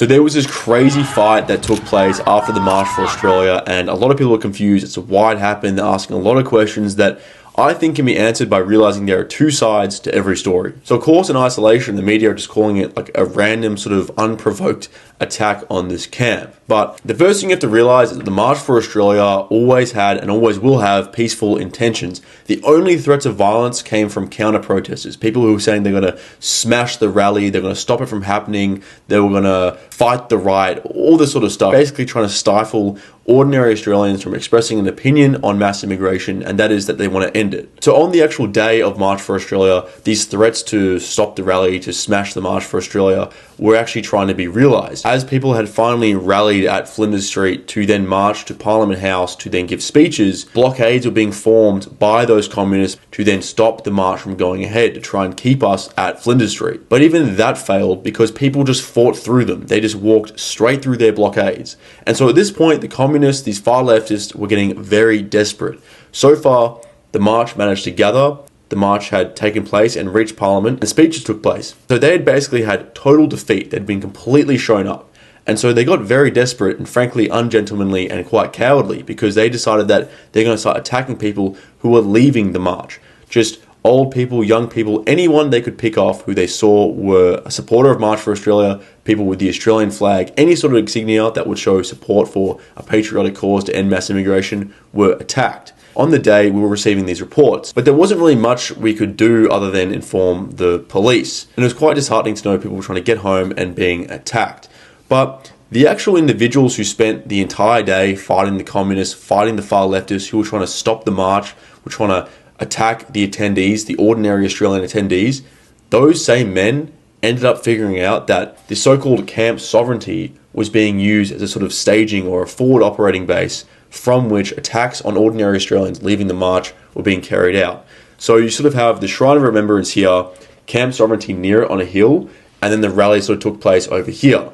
So there was this crazy fight that took place after the March for Australia, and a lot of people are confused as to why it happened. They're asking a lot of questions that I think can be answered by realizing there are two sides to every story. So of course, in isolation, the media are just calling it like a random sort of unprovoked attack on this camp. But the first thing you have to realize is that the March for Australia always had and always will have peaceful intentions. The only threats of violence came from counter-protesters, people who were saying they're going to smash the rally, they're going to stop it from happening, they were going to fight the riot, all this sort of stuff, basically trying to stifle ordinary Australians from expressing an opinion on mass immigration, and that is that they want to end it. So on the actual day of March for Australia, these threats to stop the rally, to smash the March for Australia, were actually trying to be realised. As people had finally rallied at Flinders Street to then march to Parliament House to then give speeches, blockades were being formed by those communists to then stop the march from going ahead, to try and keep us at Flinders Street. But even that failed because people just fought through them. They just walked straight through their blockades. And so at this point, the communists, these far leftists, were getting very desperate. So far, the march managed to gather. The march had taken place and reached Parliament, and speeches took place. So they had basically had total defeat. They'd been completely shown up. And so they got very desperate and frankly ungentlemanly and quite cowardly because they decided that they're going to start attacking people who were leaving the march. Just old people, young people, anyone they could pick off who they saw were a supporter of March for Australia, people with the Australian flag, any sort of insignia that would show support for a patriotic cause to end mass immigration were attacked. On the day, we were receiving these reports, but there wasn't really much we could do other than inform the police. And it was quite disheartening to know people were trying to get home and being attacked. But the actual individuals who spent the entire day fighting the communists, fighting the far leftists, who were trying to stop the march, were trying to attack the attendees, the ordinary Australian attendees, those same men ended up figuring out that the so-called camp sovereignty was being used as a sort of staging or a forward operating base from which attacks on ordinary Australians leaving the march were being carried out. So you sort of have the Shrine of Remembrance here, Camp Sovereignty near it on a hill, and then the rally sort of took place over here.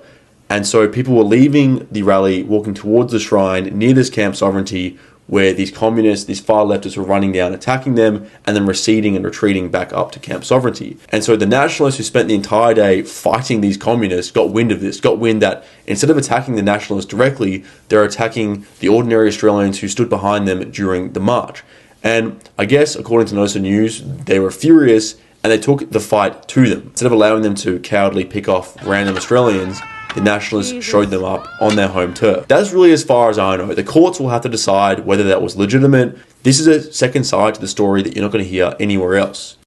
And so people were leaving the rally, walking towards the shrine near this Camp Sovereignty, where these communists, these far leftists were running down, attacking them, and then receding and retreating back up to Camp Sovereignty. And so the nationalists who spent the entire day fighting these communists got wind of this, got wind that instead of attacking the nationalists directly, they're attacking the ordinary Australians who stood behind them during the march. And I guess, according to Nosa News, they were furious and they took the fight to them. Instead of allowing them to cowardly pick off random Australians, the nationalists showed them up on their home turf. That's really as far as I know. The courts will have to decide whether that was legitimate. This is a second side to the story that you're not going to hear anywhere else.